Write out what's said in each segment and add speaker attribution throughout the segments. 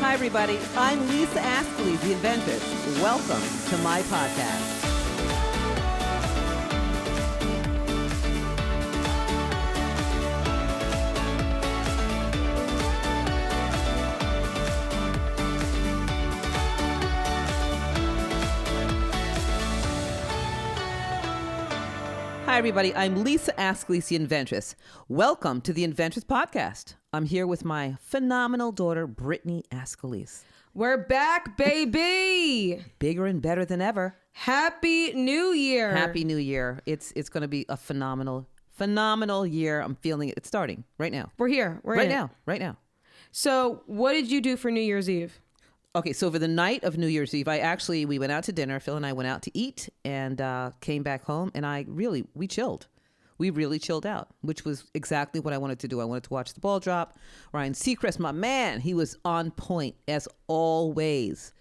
Speaker 1: Hi, everybody. I'm Lisa Astley, the Inventors. Welcome to my podcast. Hi, everybody. I'm Lisa Astley, the Inventress. Welcome to the Inventors Podcast. I'm here with my phenomenal daughter, Brittany Askelis.
Speaker 2: We're back, baby.
Speaker 1: Bigger and better than ever.
Speaker 2: Happy New Year.
Speaker 1: Happy New Year. It's going to be a phenomenal year. I'm feeling it. It's starting right now.
Speaker 2: We're here. We're in it.
Speaker 1: Right now.
Speaker 2: So what did you do for New Year's Eve?
Speaker 1: Okay, so for the night of New Year's Eve, we went out to dinner. Phil and I went out to eat and came back home, and we chilled. We really chilled out, which was exactly what I wanted to do. I wanted to watch the ball drop. Ryan Seacrest, my man, he was on point as always.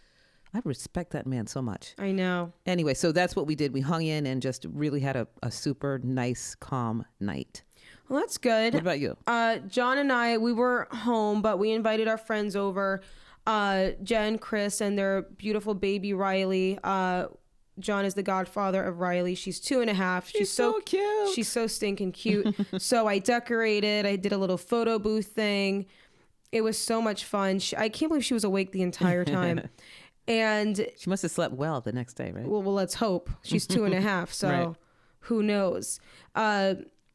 Speaker 1: I respect that man so much.
Speaker 2: I know.
Speaker 1: Anyway, so that's what we did. We hung in and just really had a super nice, calm night.
Speaker 2: Well, that's good.
Speaker 1: What about you?
Speaker 2: John and I, we were home, but we invited our friends over. Jen, Chris, and their beautiful baby Riley. John is the godfather of Riley. She's 2.5.
Speaker 1: She's so cute.
Speaker 2: She's so stinking cute. So I decorated. I did a little photo booth thing. It was so much fun. I can't believe she was awake the entire time. And
Speaker 1: she must have slept well the next day, right?
Speaker 2: Well, let's hope. She's 2.5, so right. Who knows?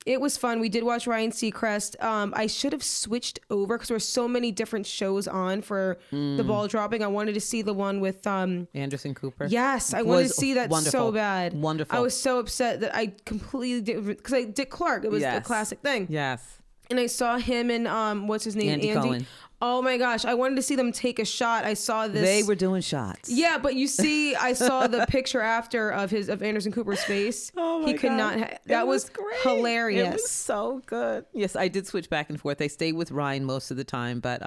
Speaker 2: It was fun. We did watch Ryan Seacrest. I should have switched over because there were so many different shows on for the ball dropping. I wanted to see the one with
Speaker 1: Anderson Cooper.
Speaker 2: Yes, I wanted to see that so bad.
Speaker 1: Wonderful.
Speaker 2: I was so upset that I completely did because I did Clark. It was the classic thing.
Speaker 1: Yes.
Speaker 2: And I saw him and what's his name?
Speaker 1: Andy Cohen.
Speaker 2: Oh my gosh, I wanted to see them take a shot. I saw this.
Speaker 1: They were doing shots.
Speaker 2: Yeah, but you see, I saw the picture after of Anderson Cooper's face.
Speaker 1: Oh my God.
Speaker 2: He could not. That was great. Hilarious.
Speaker 1: It was so good. Yes, I did switch back and forth. I stayed with Ryan most of the time, but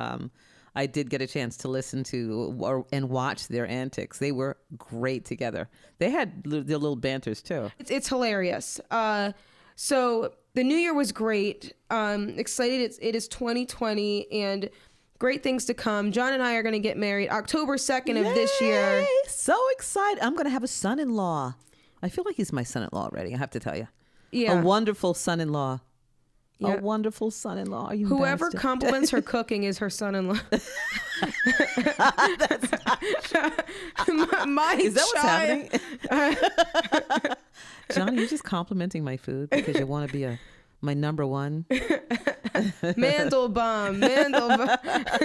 Speaker 1: I did get a chance to listen to and watch their antics. They were great together. They had their little banters too.
Speaker 2: It's hilarious. So the new year was great. Excited. It is 2020 and great things to come. John and I are going to get married October 2nd of this year.
Speaker 1: So excited. I'm going to have a son-in-law. I feel like he's my son-in-law already, I have to tell you.
Speaker 2: Yeah.
Speaker 1: A wonderful son-in-law. Yeah. A wonderful son-in-law. Are you
Speaker 2: Whoever compliments her cooking is her son-in-law.
Speaker 1: That's not
Speaker 2: my
Speaker 1: Is that what's happening? Johnny, you're just complimenting my food because you want to be my number one.
Speaker 2: Mandelbaum,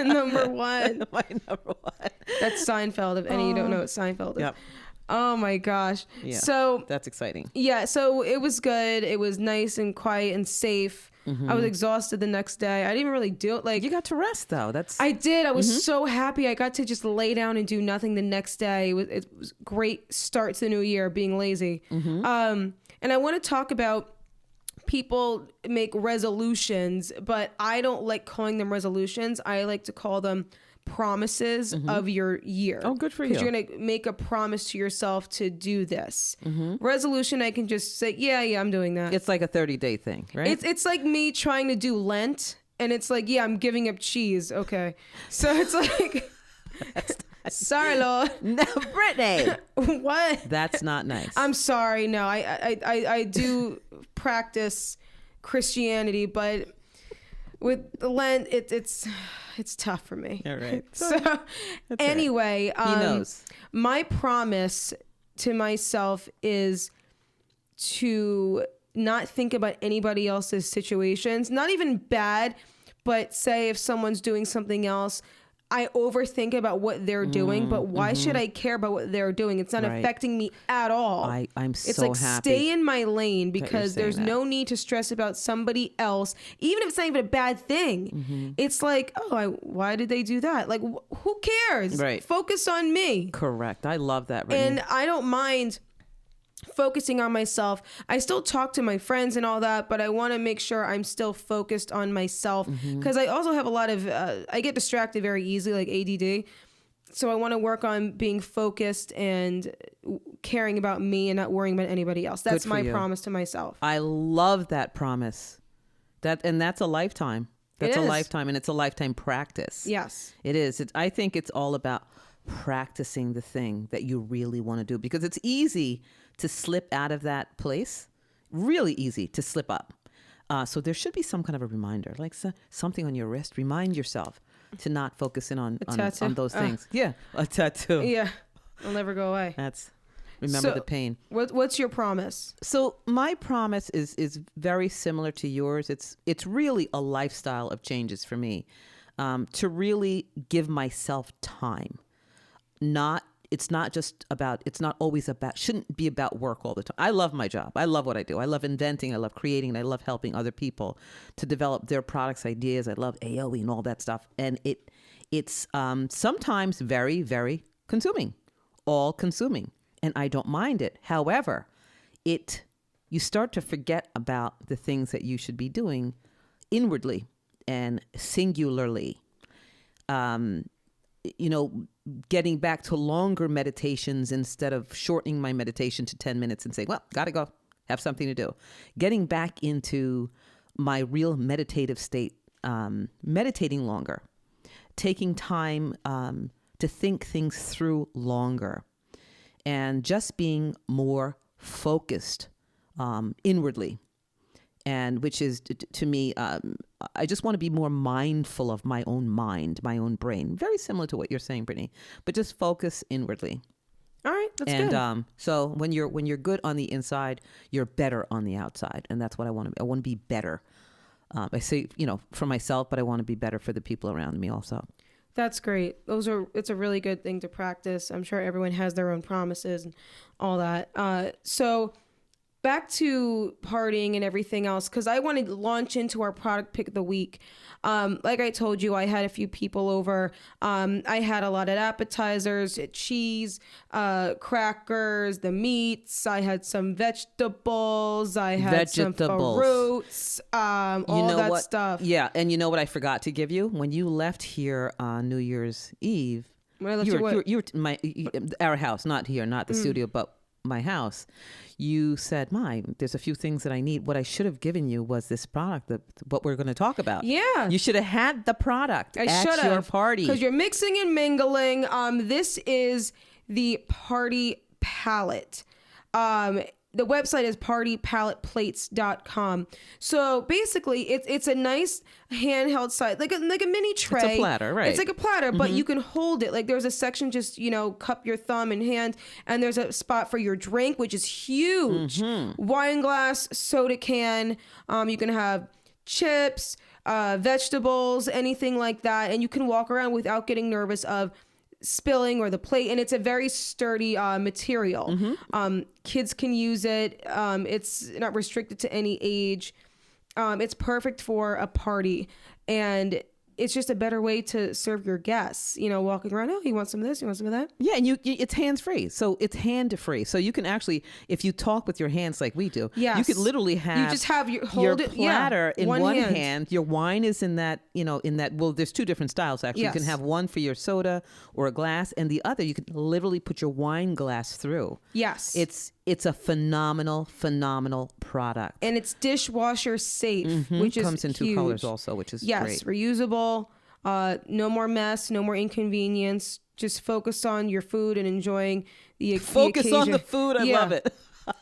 Speaker 2: number one.
Speaker 1: My number one.
Speaker 2: That's Seinfeld. If any of you don't know what Seinfeld is.
Speaker 1: Yep.
Speaker 2: Oh my gosh.
Speaker 1: Yeah,
Speaker 2: so
Speaker 1: that's exciting.
Speaker 2: Yeah. So it was good. It was nice and quiet and safe. I was exhausted the next day. I didn't even really do it. Like,
Speaker 1: you got to rest though.
Speaker 2: I did. I was so happy. I got to just lay down and do nothing the next day. It was a great start to the new year, being lazy. And I want to talk about people make resolutions, but I don't like calling them resolutions. I like to call them promises of your year.
Speaker 1: Oh, good for you.
Speaker 2: Because you're going to make a promise to yourself to do this. Resolution, I can just say, yeah, I'm doing that.
Speaker 1: It's like a 30-day thing, right?
Speaker 2: It's like me trying to do Lent, and it's like, yeah, I'm giving up cheese. Okay. So it's like, sorry, Lord.
Speaker 1: No, Brittany.
Speaker 2: What?
Speaker 1: That's not nice.
Speaker 2: I'm sorry. No, I do practice Christianity, but with Lent, it's tough for me.
Speaker 1: All right.
Speaker 2: So anyway,
Speaker 1: he knows.
Speaker 2: My promise to myself is to not think about anybody else's situations, not even bad, but say if someone's doing something else, I overthink about what they're doing, but why should I care about what they're doing? It's not affecting me at all.
Speaker 1: I'm
Speaker 2: it's
Speaker 1: so
Speaker 2: like
Speaker 1: happy.
Speaker 2: Stay in my lane because there's no need to stress about somebody else, even if it's not even a bad thing. It's like, why did they do that? Like, who cares?
Speaker 1: Right.
Speaker 2: Focus on me.
Speaker 1: Correct. I love that. Brittany.
Speaker 2: And I don't mind focusing on myself. I still talk to my friends and all that, but I want to make sure I'm still focused on myself because I also have a lot of I get distracted very easily, like ADD. So I want to work on being focused and caring about me and not worrying about anybody else. That's my promise to myself.
Speaker 1: I love that promise. That's a lifetime. That's
Speaker 2: It
Speaker 1: a
Speaker 2: is.
Speaker 1: lifetime, and it's a lifetime practice.
Speaker 2: Yes.
Speaker 1: It is. I think it's all about practicing the thing that you really want to do, because it's easy to slip out of that place. Really easy to slip up. So there should be some kind of a reminder, like something on your wrist. Remind yourself to not focus in on those things. Yeah, a tattoo.
Speaker 2: Yeah. It'll never go away.
Speaker 1: Remember the pain.
Speaker 2: What's your promise?
Speaker 1: So my promise is very similar to yours. It's really a lifestyle of changes for me, to really give myself time. It's not shouldn't be about work all the time. I love my job. I love what I do. I love inventing. I love creating. And I love helping other people to develop their products, ideas. I love AOE and all that stuff. And it's sometimes very, very consuming, all consuming. And I don't mind it. However, you start to forget about the things that you should be doing inwardly and singularly. Getting back to longer meditations instead of shortening my meditation to 10 minutes and saying, well, gotta go, have something to do. Getting back into my real meditative state, meditating longer, taking time to think things through longer, and just being more focused inwardly. And which is, to me, I just want to be more mindful of my own mind, my own brain. Very similar to what you're saying, Brittany, but just focus inwardly.
Speaker 2: All right, that's good.
Speaker 1: And so when you're good on the inside, you're better on the outside, and that's what I want to be. I want to be better. I say, for myself, but I want to be better for the people around me also.
Speaker 2: That's great. It's a really good thing to practice. I'm sure everyone has their own promises and all that. So back to partying and everything else, because I want to launch into our product pick of the week. Like I told you, I had a few people over. I had a lot of appetizers, cheese, crackers, the meats. I had some vegetables. I had some fruits, all that stuff.
Speaker 1: Yeah, and you know what I forgot to give you? When you left here on New Year's Eve,
Speaker 2: when I left you
Speaker 1: were our house, not here, not the studio, but my house. You said, there's a few things that I need. What I should have given you was this product, what we're going to talk about.
Speaker 2: Yeah.
Speaker 1: You should have had the product at your party.
Speaker 2: Because you're mixing and mingling. This is the Party Palette. The website is partypaletteplates.com. So basically, it's a nice handheld side, like a mini tray.
Speaker 1: It's a platter, right?
Speaker 2: It's like a platter, but you can hold it. Like there's a section just, cup your thumb and hand, and there's a spot for your drink, which is huge. Wine glass, soda can. You can have chips, vegetables, anything like that. And you can walk around without getting nervous of spilling or the plate, and it's a very sturdy material. Kids can use it. It's not restricted to any age. It's perfect for a party, and it's just a better way to serve your guests. Walking around, you want some of this, you want some of that.
Speaker 1: Yeah, and it's hands free, so it's hand free. So you can actually, if you talk with your hands like we do, you could literally have
Speaker 2: your
Speaker 1: platter in one hand. Your wine is in that, well, there's two different styles actually.
Speaker 2: Yes.
Speaker 1: You can have one for your soda or a glass, and the other you can literally put your wine glass through.
Speaker 2: Yes,
Speaker 1: it's a phenomenal product,
Speaker 2: and it's dishwasher safe, which is
Speaker 1: comes in
Speaker 2: huge.
Speaker 1: 2 colors also, which is great.
Speaker 2: Reusable. No more mess, no more inconvenience. Just focus on your food and enjoying the occasion.
Speaker 1: On the food. I love it.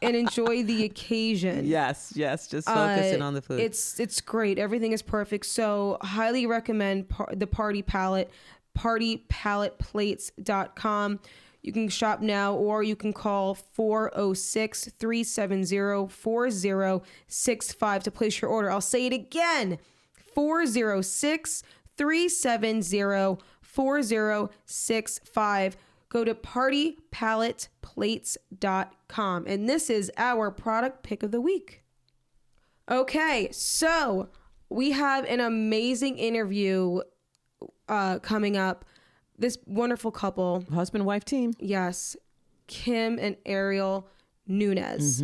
Speaker 2: And enjoy the occasion.
Speaker 1: Yes. Just focusing on the food.
Speaker 2: It's great. Everything is perfect. So highly recommend the Party Palette, partypaletteplates.com. You can shop now, or you can call 406-370-4065 to place your order. I'll say it again. 406-370-4065. Go to partypaletteplates.com. And this is our product pick of the week. Okay, so we have an amazing interview coming up. This wonderful couple.
Speaker 1: Husband-wife team.
Speaker 2: Yes. Kim and Ariel Nunez.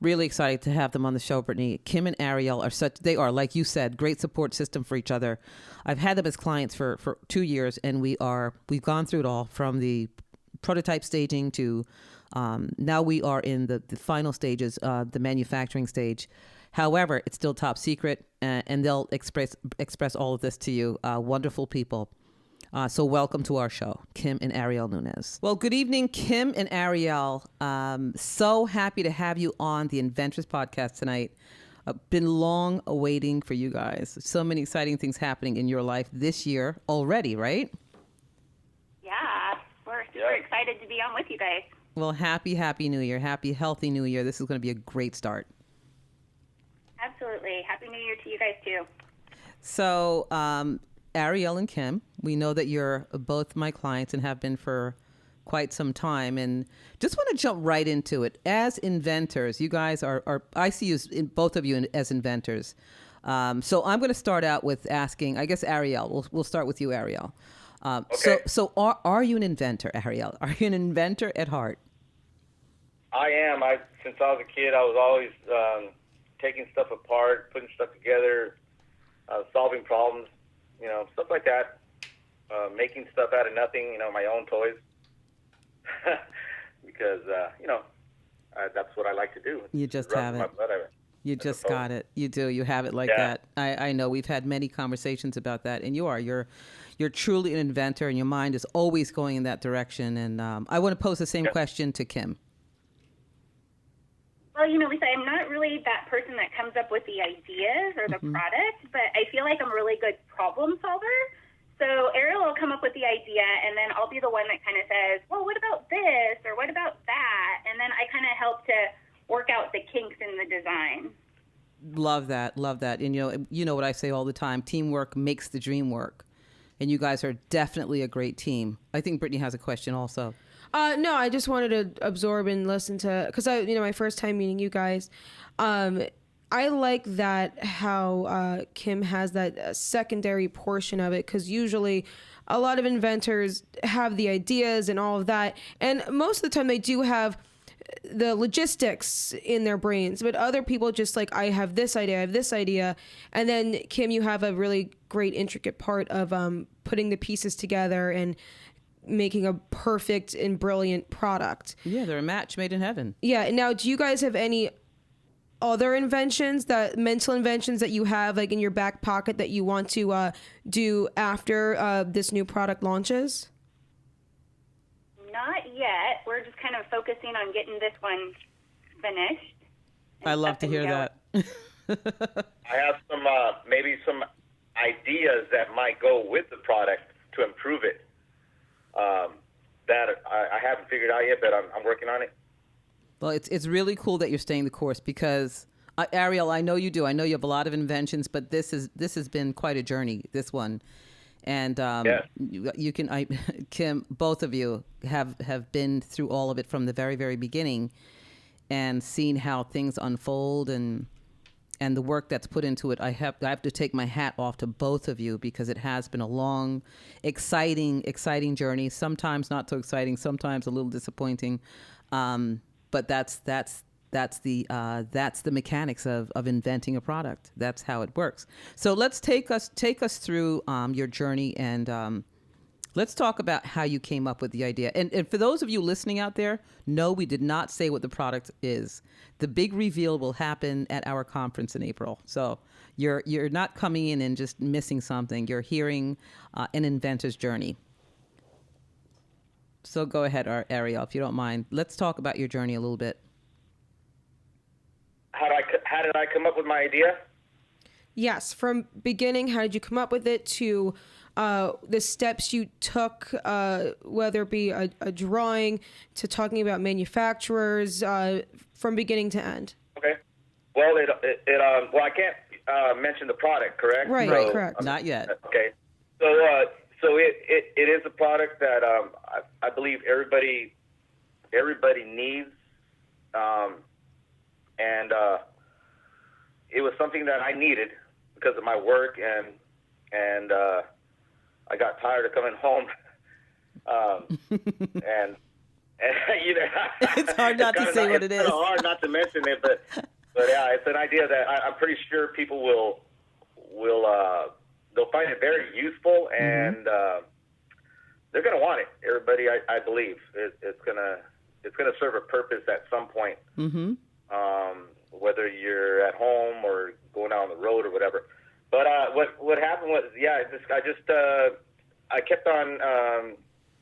Speaker 1: Really excited to have them on the show, Brittany. Kim and Ariel they are, like you said, great support system for each other. I've had them as clients for 2 years, and we've gone through it all, from the prototype staging to now we are in the final stages, the manufacturing stage. However, it's still top secret, and they'll express all of this to you. Wonderful people. So welcome to our show, Kim and Ariel Nunez. Well, good evening, Kim and Ariel. So happy to have you on the Inventors podcast tonight. Been long awaiting for you guys. So many exciting things happening in your life this year already, right?
Speaker 3: Yeah, we're super excited to be on with you guys.
Speaker 1: Well, happy New Year. Happy, healthy New Year. This is going to be a great start.
Speaker 3: Absolutely. Happy New Year to you guys, too.
Speaker 1: So, Ariel and Kim, we know that you're both my clients and have been for quite some time, and just want to jump right into it. As inventors, you guys are I see you, both of you as inventors. So I'm going to start out with asking, I guess, Ariel, we'll start with you, Ariel.
Speaker 4: Okay.
Speaker 1: So are you an inventor, Ariel? Are you an inventor at heart?
Speaker 4: I am. Since I was a kid, I was always taking stuff apart, putting stuff together, solving problems, stuff like that. Making stuff out of nothing, my own toys. Because, that's what I like to do.
Speaker 1: You just have it. You just got it. You do. You have it like that. I know. We've had many conversations about that, and you're truly an inventor, and your mind is always going in that direction. And I want to pose the same question to Kim.
Speaker 3: Well, Lisa, I'm not really that person that comes up with the ideas or the product, but I feel like I'm a really good problem solver. So Ariel will come up with the idea, and then I'll be the one that kind of says, well, what about this, or what about that? And then I kind of help to work out the kinks in the design.
Speaker 1: Love that. And you know what I say all the time, teamwork makes the dream work. And you guys are definitely a great team. I think Brittany has a question also.
Speaker 2: No, I just wanted to absorb and listen to, because my first time meeting you guys, I like that how Kim has that secondary portion of it, because usually a lot of inventors have the ideas and all of that, and most of the time they do have the logistics in their brains, but other people just like, I have this idea, and then Kim, you have a really great intricate part of putting the pieces together and making a perfect and brilliant product.
Speaker 1: Yeah, they're a match made in heaven.
Speaker 2: Yeah. Now, do you guys have any other mental inventions that you have like in your back pocket that you want to do after this new product launches?
Speaker 3: Not yet. We're just kind of focusing on getting this one finished.
Speaker 1: I love to hear that.
Speaker 4: I have maybe some ideas that might go with the product to improve it. That I haven't figured out yet, but I'm working on it.
Speaker 1: Well, it's really cool that you're staying the course, because Ariel, I know you do. I know you have a lot of inventions, but this has been quite a journey, this one. And Kim, both of you have been through all of it from the very, very beginning, and seen how things unfold and the work that's put into it. I have to take my hat off to both of you, because it has been a long, exciting journey. Sometimes not so exciting, sometimes a little disappointing. But that's the mechanics of inventing a product. That's how it works. So let's take us through your journey, and let's talk about how you came up with the idea. And for those of you listening out there, no, we did not say what the product is. The big reveal will happen at our conference in April. So you're not coming in and just missing something. You're hearing an inventor's journey. So go ahead, Ariel, if you don't mind. Let's talk about your journey a little bit.
Speaker 4: How did I come up with my idea?
Speaker 2: Yes, from beginning, how did you come up with it, to the steps you took, whether it be a drawing to talking about manufacturers, from beginning to end?
Speaker 4: Okay. Well, I can't mention the product, correct?
Speaker 2: Right, correct.
Speaker 1: Not yet.
Speaker 4: Okay. So it is a product that I believe everybody needs, and it was something that I needed because of my work, and I got tired of coming home, and
Speaker 1: it's hard not to say what it is.
Speaker 4: It's hard not to mention it, but yeah, it's an idea that I'm pretty sure people will they'll find it very useful, and they're going to want it. Everybody, I believe, it's gonna serve a purpose at some point. whether you're at home or going out on the road or whatever. But what happened was, I kept on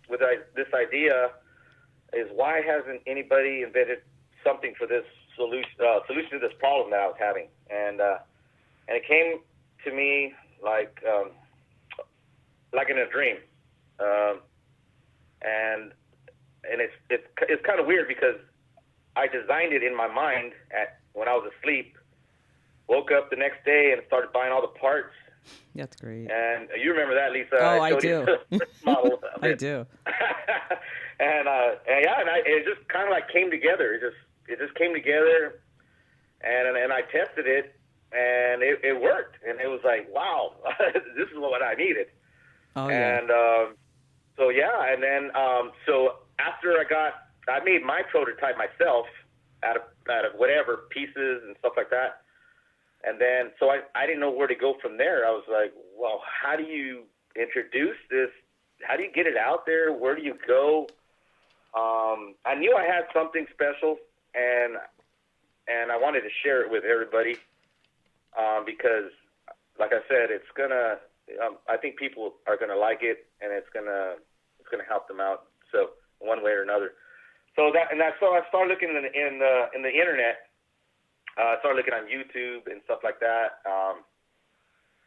Speaker 4: with this idea is why hasn't anybody invented something for this solution to this problem that I was having? And it came to me like in a dream, and it's kind of weird because I designed it in my mind when I was asleep. Woke up the next day and started buying all the parts.
Speaker 1: That's great.
Speaker 4: And you remember that, Lisa?
Speaker 1: Oh, I do.
Speaker 4: Model
Speaker 1: I do.
Speaker 4: and it just kind of like came together. It just came together, and I tested it, and it worked. And it was like, wow, this is what I needed.
Speaker 1: Oh yeah.
Speaker 4: And and then so after I made my prototype myself out of whatever pieces and stuff like that. And then, so I didn't know where to go from there. I was like, well, how do you introduce this? How do you get it out there? Where do you go? I knew I had something special, and I wanted to share it with everybody because, like I said, it's gonna. I think people are gonna like it, and it's gonna help them out. So one way or another. So I started looking in the internet. I started looking on YouTube and stuff like that,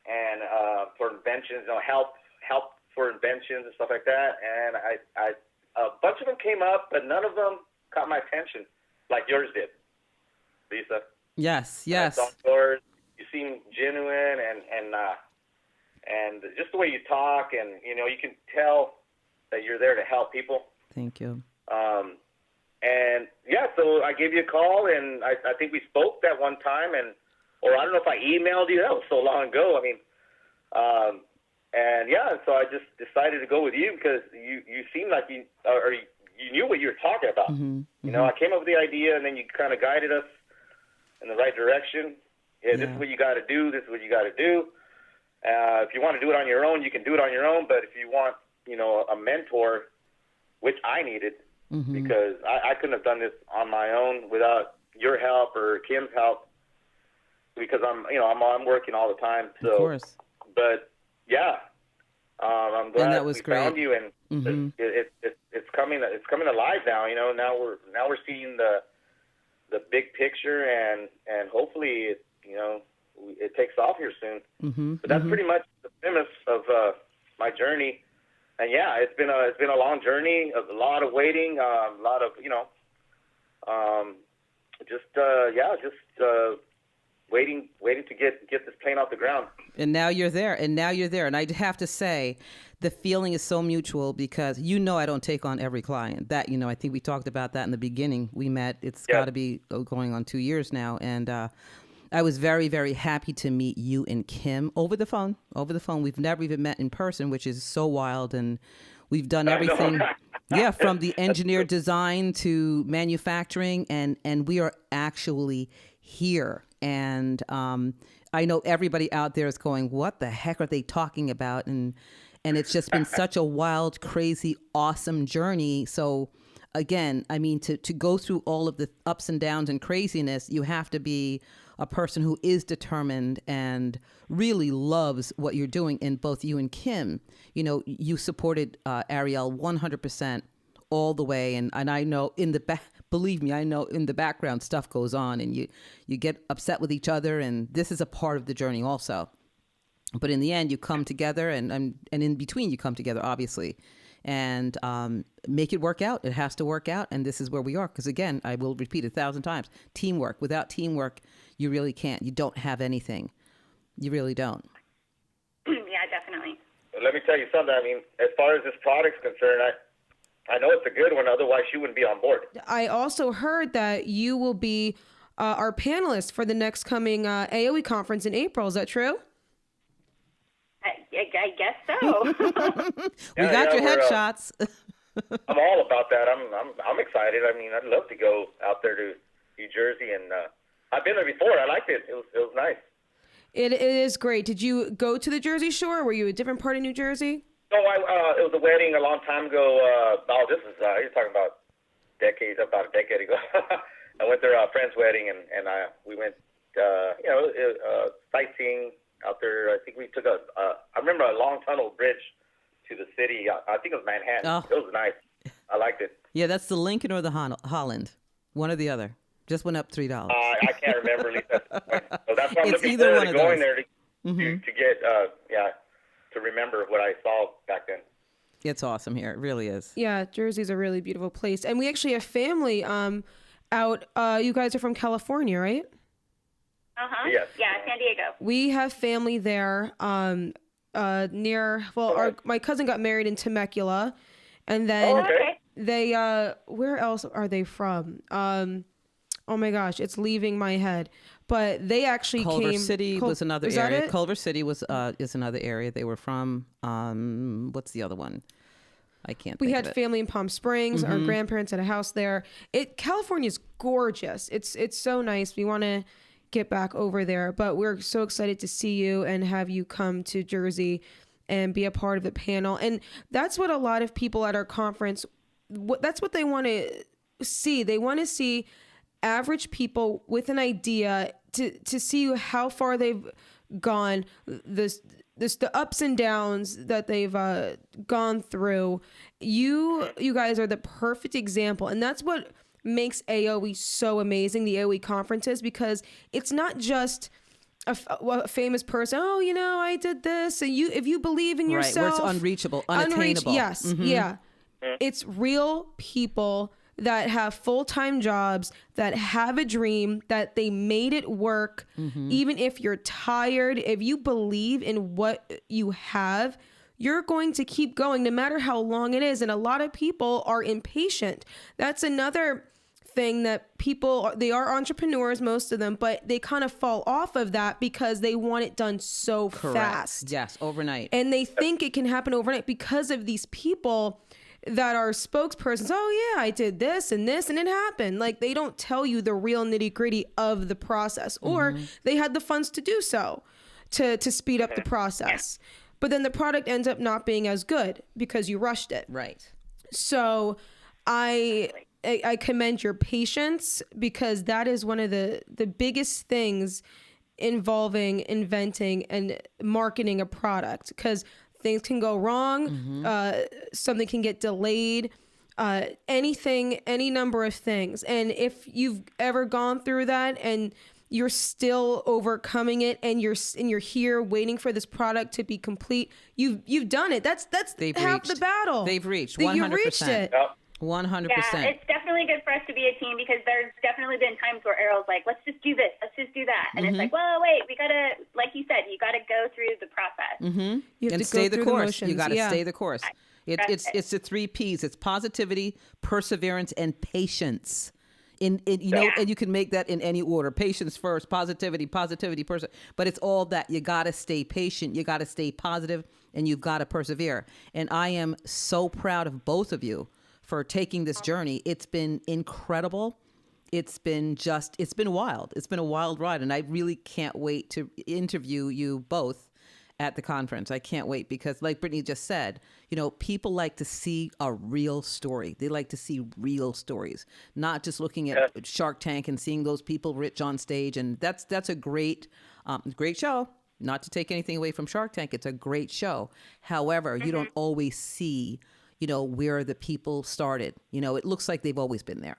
Speaker 4: and for inventions, help for inventions and stuff like that. And I a bunch of them came up, but none of them caught my attention like yours did, Lisa.
Speaker 1: Yes.
Speaker 4: I saw yours. You seem genuine and just the way you talk, and you can tell that you're there to help people.
Speaker 1: Thank you.
Speaker 4: And so I gave you a call, and I think we spoke that one time, or I don't know if I emailed you. That was so long ago. I mean, so I just decided to go with you because you seemed like you knew what you were talking about.
Speaker 1: Mm-hmm.
Speaker 4: I came up with the idea, and then you kind of guided us in the right direction. This is what you got to do. This is what you got to do. If you want to do it on your own, you can do it on your own. But if you want, a mentor, which I needed, because I couldn't have done this on my own without your help or Kim's help, because I'm working all the time. So,
Speaker 1: of course.
Speaker 4: But I'm glad
Speaker 1: that was
Speaker 4: we
Speaker 1: great.
Speaker 4: found you, and it's coming alive now. Now we're seeing the big picture, and hopefully it takes off here soon. But that's pretty much the premise of my journey. And it's been a long journey, a lot of waiting, a lot of waiting to get this plane off the ground.
Speaker 1: And now you're there. And I have to say, the feeling is so mutual because I don't take on every client. That I think we talked about that in the beginning. We met. It's got to be going on 2 years now, and I was very, very happy to meet you and Kim over the phone. We've never even met in person, which is so wild. And we've done everything. From the engineered design to manufacturing. And we are actually here. And I know everybody out there is going, what the heck are they talking about? And it's just been such a wild, crazy, awesome journey. So again, I mean, to go through all of the ups and downs and craziness, you have to be a person who is determined and really loves what you're doing. And both you and Kim, you supported Ariel 100% all the way. And I know believe me, I know in the background stuff goes on, and you get upset with each other. And this is a part of the journey also. But in the end, you come together, and in between you come together, obviously, and make it work out. It has to work out. And this is where we are. Because again, I will repeat 1,000 times, teamwork. Without teamwork, you really can't. You don't have anything. You really don't.
Speaker 3: Yeah, definitely.
Speaker 4: Let me tell you something. I mean, as far as this product's concerned, I know it's a good one. Otherwise, she wouldn't be on board.
Speaker 2: I also heard that you will be our panelist for the next coming AOE conference in April. Is that true?
Speaker 3: I guess so.
Speaker 1: We got your headshots.
Speaker 4: I'm all about that. I'm excited. I mean, I'd love to go out there to New Jersey, and I've been there before. I liked it. It was nice.
Speaker 2: It is great. Did you go to the Jersey Shore? Were you a different part of New Jersey?
Speaker 4: No, it was a wedding a long time ago. You're talking about about a decade ago. I went to a friend's wedding, and we went, sightseeing out there. I think we took I remember a long tunnel bridge to the city. I think it was Manhattan.
Speaker 1: Oh.
Speaker 4: It was nice. I liked it.
Speaker 1: Yeah, that's the Lincoln or the Holland, one or the other. Just went up $3.
Speaker 4: I can't remember. At least that's the point. So that's why I'm
Speaker 1: It's
Speaker 4: looking
Speaker 1: either
Speaker 4: forward
Speaker 1: one
Speaker 4: to
Speaker 1: of
Speaker 4: going
Speaker 1: those.
Speaker 4: there to get, to remember what I saw back then.
Speaker 1: It's awesome here. It really is.
Speaker 2: Yeah, Jersey's a really beautiful place. And we actually have family out. You guys are from California, right?
Speaker 3: Uh-huh.
Speaker 4: Yes.
Speaker 3: Yeah, San Diego.
Speaker 2: We have family there near, my cousin got married in Temecula. And then
Speaker 3: Okay.
Speaker 2: they, where else are they from? Oh my gosh, it's leaving my head. But they actually
Speaker 1: Culver
Speaker 2: came.
Speaker 1: City was another
Speaker 2: is that
Speaker 1: area.
Speaker 2: it?
Speaker 1: Culver City is another area they were from. What's the other one? I can't
Speaker 2: We
Speaker 1: think
Speaker 2: had
Speaker 1: of it.
Speaker 2: family in Palm Springs. Our grandparents had a house there. California's gorgeous. It's so nice. We want to get back over there, but we're so excited to see you and have you come to Jersey and be a part of the panel. And that's what a lot of people at our conference, that's what they want to see. They want to see average people with an idea to see how far they've gone, the ups and downs that they've gone through. You guys are the perfect example, and that's what makes AOE so amazing, the AOE conferences, because it's not just a famous person. Oh, I did this, and if you believe in yourself,
Speaker 1: Right, where it's unreachable, unattainable.
Speaker 2: Yes, yeah. It's real people that have full-time jobs, that have a dream, that they made it work. Even if you're tired, if you believe in what you have, you're going to keep going no matter how long it is. And a lot of people are impatient. That's another thing that they are entrepreneurs, most of them, but they kind of fall off of that because they want it done so fast.
Speaker 1: Yes, overnight.
Speaker 2: And they think it can happen overnight because of these people that are spokespersons. Oh yeah, I did this and it happened. Like, they don't tell you the real nitty gritty of the process, or they had the funds to do so to speed up the process. But then the product ends up not being as good because you rushed it.
Speaker 1: Right.
Speaker 2: So I commend your patience, because that is one of the biggest things involving inventing and marketing a product, because things can go wrong. Something can get delayed, any number of things. And if you've ever gone through that and you're still overcoming it, and you're here waiting for this product to be complete, you've done it. That's half the battle.
Speaker 1: They've reached 100%.
Speaker 2: You reached it.
Speaker 4: Yep.
Speaker 1: 100%.
Speaker 3: Yeah, it's definitely good for us to be a team, because there's definitely been times where Ariel's like, let's just do this, let's just do that. And it's like, well, wait, we got to, like you said, you got to go through the process.
Speaker 2: You have
Speaker 1: And
Speaker 2: to
Speaker 1: stay
Speaker 2: go
Speaker 1: the
Speaker 2: through
Speaker 1: course.
Speaker 2: motions.
Speaker 1: You got to
Speaker 2: Yeah.
Speaker 1: stay the course. It's the 3 P's. It's positivity, perseverance, and patience. And you can make that in any order. Patience first, positivity, but it's all that. You got to stay patient, you got to stay positive, and you've got to persevere. And I am so proud of both of you for taking this journey. It's been incredible. It's been wild. It's been a wild ride, and I really can't wait to interview you both at the conference. I can't wait, because like Brittany just said, people like to see a real story. They like to see real stories, not just looking at Shark Tank and seeing those people rich on stage. And that's a great show. Not to take anything away from Shark Tank. It's a great show. However, you don't always see, where the people started. It looks like they've always been there.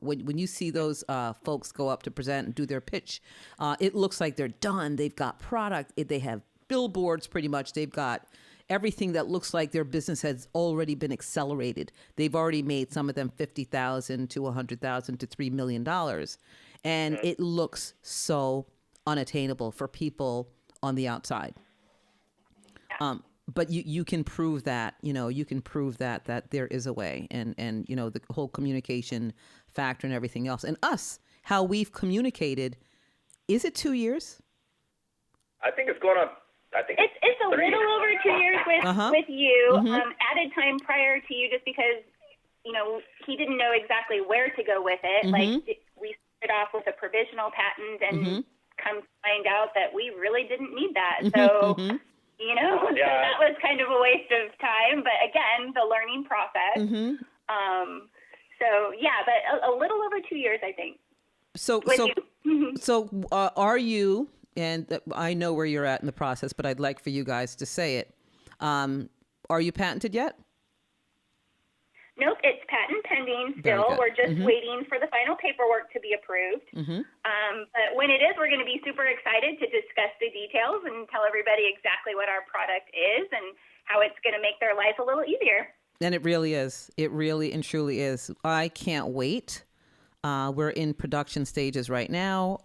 Speaker 1: When you see those folks go up to present and do their pitch, it looks like they're done. They've got product. They have billboards pretty much. They've got everything that looks like their business has already been accelerated. They've already made, some of them, $50,000 to $100,000 to $3 million. And it looks so unattainable for people on the outside. But you can prove that, that there is a way, and the whole communication factor and everything else. And us, how we've communicated, is it 2 years?
Speaker 4: I think it's going on. I think
Speaker 3: It's a
Speaker 4: 3.
Speaker 3: little over 2 years with you. Added time prior to you, just because he didn't know exactly where to go with it. Like, we started off with a provisional patent, and come to find out that we really didn't need that. So, so that was kind of a waste of time. But again, the learning process. So yeah, but a little over 2 years, I think.
Speaker 1: So,
Speaker 3: With
Speaker 1: so,
Speaker 3: you.
Speaker 1: are you, and I know where you're at in the process, but I'd like for you guys to say it. Are you patented yet?
Speaker 3: Nope, it's patent pending
Speaker 1: Very
Speaker 3: still.
Speaker 1: good.
Speaker 3: We're just waiting for the final paperwork to be approved. But when it is, we're going to be super excited to discuss the details and tell everybody exactly what our product is and how it's going to make their life a little easier.
Speaker 1: And it really is. It really and truly is. I can't wait. We're in production stages right now.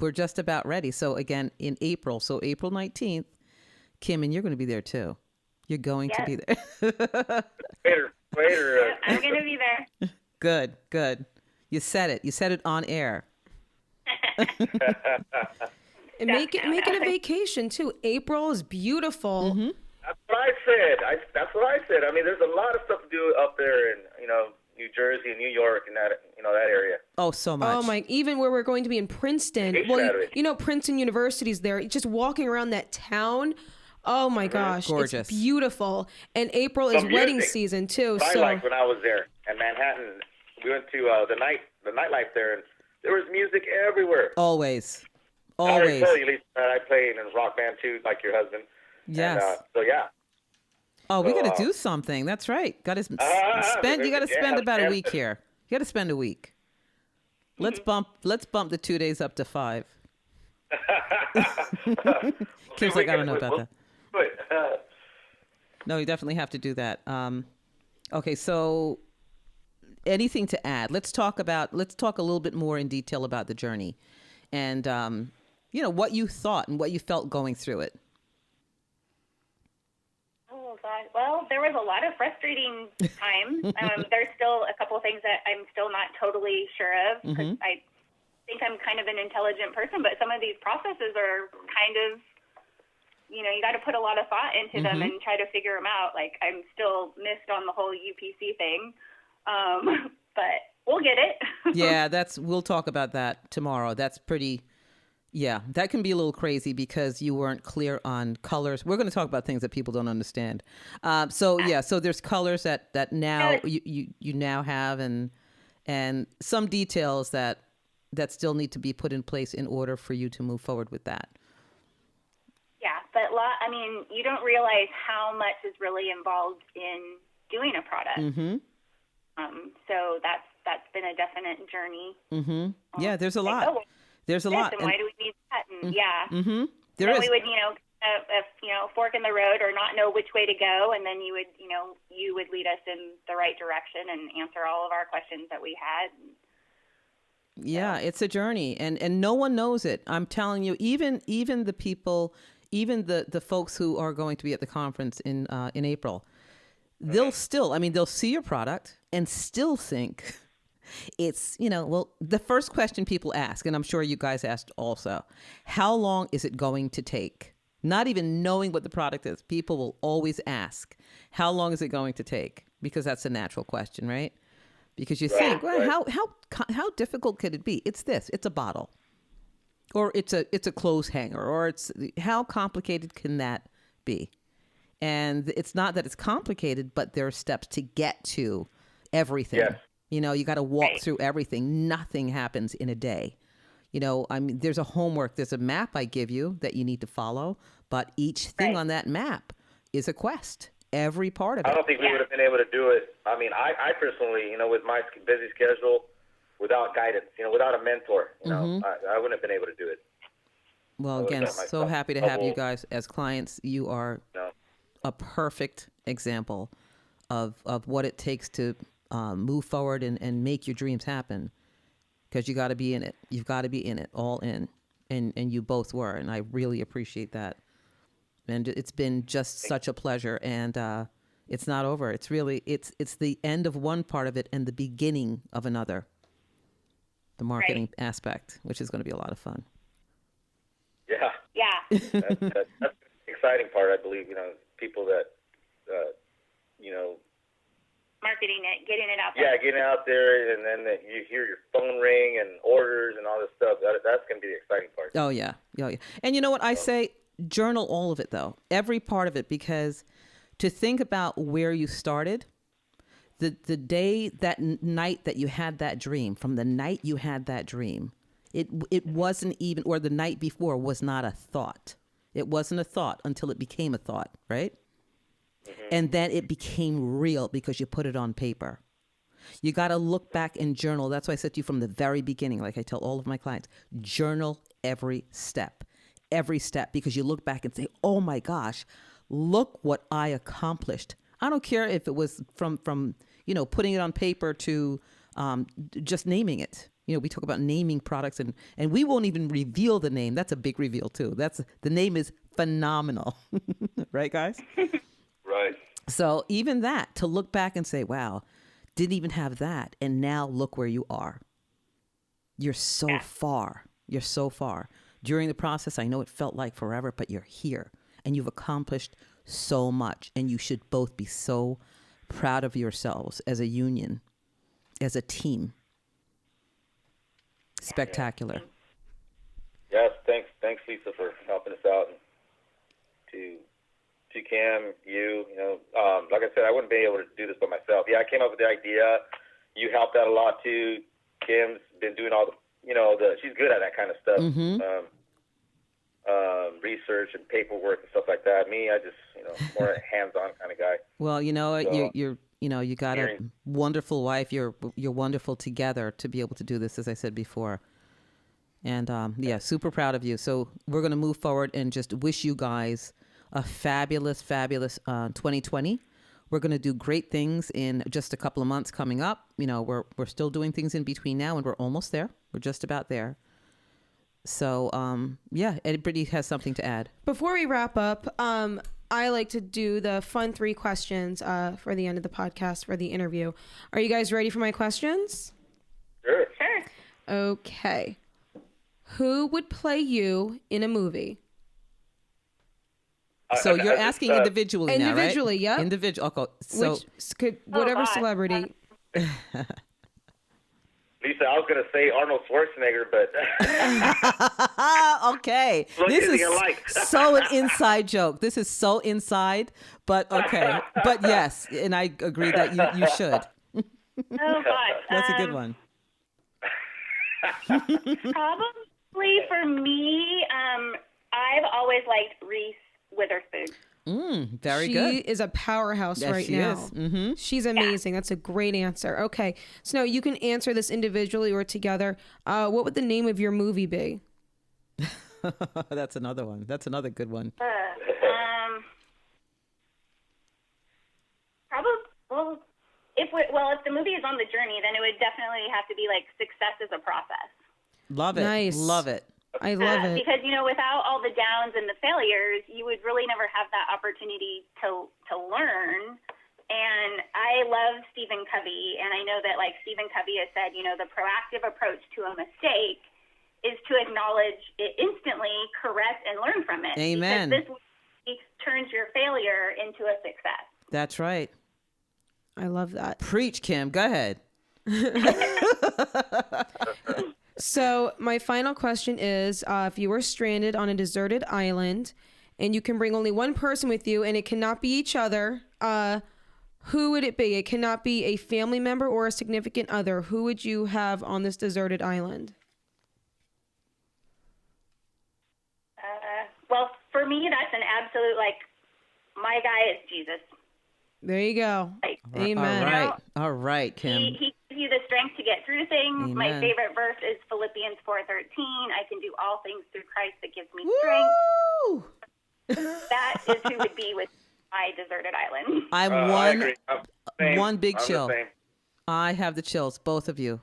Speaker 1: We're just about ready. So again, in April, so April 19th, Kim, and you're going to be there too. You're going to be there.
Speaker 4: Waiter.
Speaker 3: I'm going to be there.
Speaker 1: Good, good. You said it. You said it on air.
Speaker 2: And make it a vacation too. April is beautiful.
Speaker 4: That's what I said. That's what I said. I mean, there's a lot of stuff to do up there in, New Jersey and New York and that, that area.
Speaker 1: Oh, so much.
Speaker 2: Oh my! Even where we're going to be in Princeton. Well, Princeton University's there. Just walking around that town. Oh my gosh,
Speaker 1: gorgeous.
Speaker 2: It's beautiful. And April is wedding season too.
Speaker 4: I
Speaker 2: So
Speaker 4: liked when I was there in Manhattan. We went to the nightlife there, and there was music everywhere.
Speaker 1: Always.
Speaker 4: I already
Speaker 1: Always.
Speaker 4: told you, Lisa, that I played in a rock band too, like your husband.
Speaker 1: Yes.
Speaker 4: And, so yeah.
Speaker 1: Oh, we got to do something. That's right. Got to spend. You got to spend about a week here. You got to spend a week. Let's bump the 2 days up to 5. Kim's like, I don't know about that. No, you definitely have to do that. Okay, so anything to add? Let's talk a little bit more in detail about the journey, and what you thought and what you felt going through it.
Speaker 3: Oh, God. Well, there was a lot of frustrating times. There's still a couple of things that I'm still not totally sure of because I think I'm kind of an intelligent person, but some of these processes are kind of, you got to put a lot of thought into them and try to figure them out. Like, I'm still missed on the whole UPC thing, but we'll get it.
Speaker 1: Yeah, we'll talk about that tomorrow. That's pretty. Yeah, that can be a little crazy because you weren't clear on colors. We're going to talk about things that people don't understand. So there's colors that now you now have and some details that still need to be put in place in order for you to move forward with that.
Speaker 3: Yeah, but you don't realize how much is really involved in doing a product. So that's been a definite journey.
Speaker 1: Yeah, there's a lot. There's a lot.
Speaker 3: And why do we need that? And
Speaker 1: There is.
Speaker 3: We would, fork in the road or not know which way to go, and then you would lead us in the right direction and answer all of our questions that we had.
Speaker 1: Yeah, it's a journey, and no one knows it. I'm telling you, even the people, even the folks who are going to be at the conference in April, they'll still, they'll see your product and still think it's, the first question people ask, and I'm sure you guys asked also, how long is it going to take? Not even knowing what the product is, people will always ask, how long is it going to take? Because that's a natural question, right? Because you think, well, how difficult could it be? It's this, it's a bottle, or it's a clothes hanger, or how complicated can that be? And it's not that it's complicated, but there are steps to get to everything. Yes. You got to walk through everything. Nothing happens in a day. There's a homework, there's a map I give you that you need to follow, but each thing on that map is a quest. Every part of it.
Speaker 4: I don't think we would have been able to do it. I personally, with my busy schedule, without guidance, without a mentor, I wouldn't have been able to do it.
Speaker 1: Well, again, so happy to have you guys as clients. You are a perfect example of what it takes to move forward and make your dreams happen, because you got to be in it. You've got to be in it, all in, and you both were, and I really appreciate that. And it's been just such a pleasure, and it's not over. It's really it's the end of one part of it and the beginning of another. The marketing aspect, which is going to be a lot of fun.
Speaker 4: Yeah.
Speaker 3: Yeah.
Speaker 4: That's the exciting part, I believe. People that
Speaker 3: marketing it, getting it out there.
Speaker 4: Yeah, getting out there, and then you hear your phone ring and orders and all this stuff. That's going to be the exciting part.
Speaker 1: Oh, yeah. And you know what I say? Journal all of it, though. Every part of it, because to think about where you started, The day, that night that you had that dream, from the night you had that dream, it wasn't even, or the night before was not a thought. It wasn't a thought until it became a thought, right? And then it became real because you put it on paper. You got to look back and journal. That's why I said to you from the very beginning, like I tell all of my clients, journal every step, because you look back and say, oh my gosh, look what I accomplished. I don't care if it was from putting it on paper to just naming it. We talk about naming products, and we won't even reveal the name. That's a big reveal too. The name is phenomenal. Right, guys?
Speaker 4: Right.
Speaker 1: So even that, to look back and say, wow, didn't even have that. And now look where you are. You're so far. You're so far. During the process, I know it felt like forever, but you're here and you've accomplished so much. And you should both be so proud of yourselves as a union, as a team. Spectacular.
Speaker 4: Yes, thanks, Lisa, for helping us out. And to Kim, like I said, I wouldn't be able to do this by myself. Yeah, I came up with the idea. You helped out a lot too. Kim's been doing all she's good at that kind of stuff. Research and paperwork and stuff like that. Me, I just, more a hands-on kind of guy.
Speaker 1: Well, you got a wonderful wife. You're wonderful together to be able to do this, as I said before. And super proud of you. So we're going to move forward and just wish you guys a fabulous 2020. We're going to do great things in just a couple of months coming up. We're still doing things in between now, and we're almost there. We're just about there. So, Eddie Brittany has something to add.
Speaker 2: Before we wrap up, I like to do the fun 3 questions for the end of the podcast for the interview. Are you guys ready for my questions?
Speaker 4: Sure.
Speaker 2: Okay. Who would play you in a movie?
Speaker 1: So you're asking individually now, right?
Speaker 2: Individually, yeah.
Speaker 1: Individual. Okay. So
Speaker 2: whatever celebrity.
Speaker 4: Lisa, I was going to say Arnold Schwarzenegger, but...
Speaker 1: Okay. This is so an inside joke. This is so inside, but okay. But yes, and I agree that you should.
Speaker 3: Oh, gosh.
Speaker 1: That's a good one.
Speaker 3: Probably for me, I've always liked Reese Witherspoon.
Speaker 1: Very good.
Speaker 2: She is a powerhouse right now.
Speaker 1: Is. Mm-hmm.
Speaker 2: She's amazing. That's a great answer. Okay. So now you can answer this individually or together. What would the name of your movie be?
Speaker 1: That's another one. That's another good one.
Speaker 3: Probably, if the movie is on the journey, then it would definitely have to be like Success is a Process.
Speaker 1: Love it.
Speaker 2: Nice.
Speaker 1: Love it.
Speaker 2: I love it.
Speaker 3: Because, without all the downs and the failures, you would really never have that opportunity to learn. And I love Stephen Covey, and I know that, like Stephen Covey has said, the proactive approach to a mistake is to acknowledge it instantly, correct, and learn from it.
Speaker 1: Amen.
Speaker 3: Because this turns your failure into a success.
Speaker 1: That's right.
Speaker 2: I love that.
Speaker 1: Preach, Kim. Go ahead.
Speaker 2: So my final question is, if you were stranded on a deserted island and you can bring only one person with you and it cannot be each other, who would it be? It cannot be a family member or a significant other. Who would you have on this deserted island?
Speaker 3: Well, for me, that's an absolute, my guy is Jesus.
Speaker 2: There you go. Amen.
Speaker 1: All right, Kim.
Speaker 3: He gives you the strength to get through things.
Speaker 1: Amen.
Speaker 3: My favorite verse is Philippians 4:13. I can do all things through Christ that gives me strength. That is who would be with my deserted island.
Speaker 1: I'm one big chill.
Speaker 4: The same.
Speaker 1: I have the chills, both of you.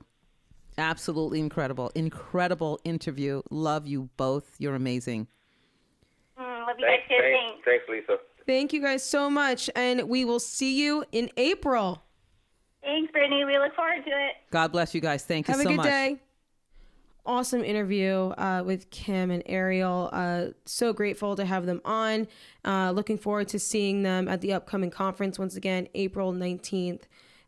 Speaker 1: Absolutely incredible. Incredible interview. Love you both. You're amazing.
Speaker 3: Love you guys too.
Speaker 4: Thanks, Lisa.
Speaker 2: Thank you guys so much. And we will see you in April.
Speaker 3: Thanks, Brittany. We look forward to it.
Speaker 1: God bless you guys. Thank you so much.
Speaker 2: Have a good day. Awesome interview with Kim and Ariel. So grateful to have them on. Looking forward to seeing them at the upcoming conference once again, April 19th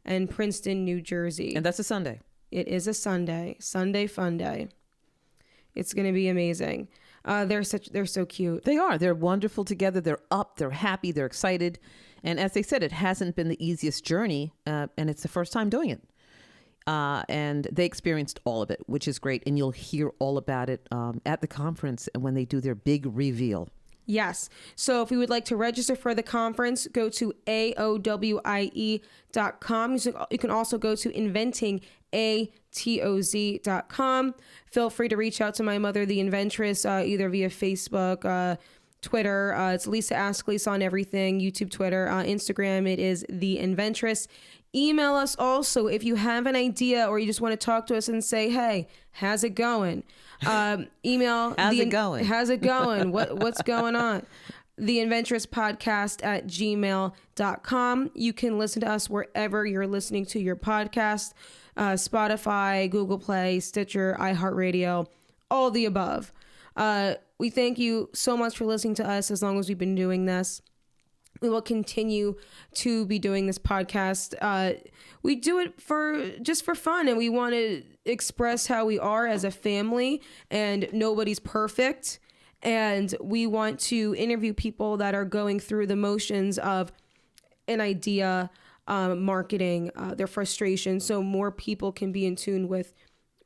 Speaker 2: in Princeton, New Jersey.
Speaker 1: And that's a Sunday.
Speaker 2: It is a Sunday. Sunday fun day. It's going to be amazing. They're so cute.
Speaker 1: They are. They're wonderful together. They're up. They're happy. They're excited. And as they said, it hasn't been the easiest journey, and it's the first time doing it. And they experienced all of it, which is great. And you'll hear all about it at the conference and when they do their big reveal.
Speaker 2: Yes. So if you would like to register for the conference, go to aowie.com. You can also go to inventingatoz.com. Feel free to reach out to my mother, the inventress, either via Facebook, Twitter. It's Lisa Ask Lisa on everything, YouTube, Twitter, Instagram. It is the inventress. Email us also if you have an idea or you just want to talk to us and say, hey, how's it going? Email
Speaker 1: how's it going?
Speaker 2: How's it going? What's going on? The Inventress Podcast at gmail.com. You can listen to us wherever you're listening to your podcast, Spotify, Google Play, Stitcher, iHeartRadio, all the above. We thank you so much for listening to us as long as we've been doing this. We will continue to be doing this podcast. We do it just for fun, and we want to express how we are as a family, and nobody's perfect. And we want to interview people that are going through the motions of an idea, marketing, their frustration, so more people can be in tune with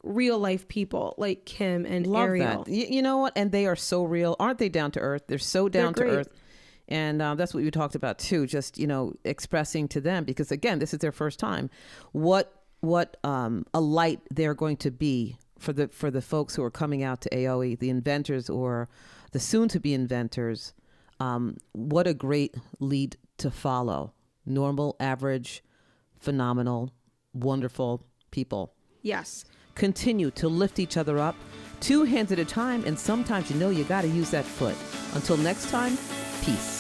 Speaker 2: real life people like Kim and
Speaker 1: Love
Speaker 2: Ariel.
Speaker 1: that. You know what? And they are so real. Aren't they down to earth? They're so down to
Speaker 2: great.
Speaker 1: earth. And that's what we talked about too, just, expressing to them, because again, this is their first time, what a light they're going to be for the folks who are coming out to AOE, the inventors or the soon to be inventors. What a great lead to follow. Normal, average, phenomenal, wonderful people.
Speaker 2: Yes.
Speaker 1: Continue to lift each other up 2 hands at a time. And sometimes, you got to use that foot. Until next time, peace.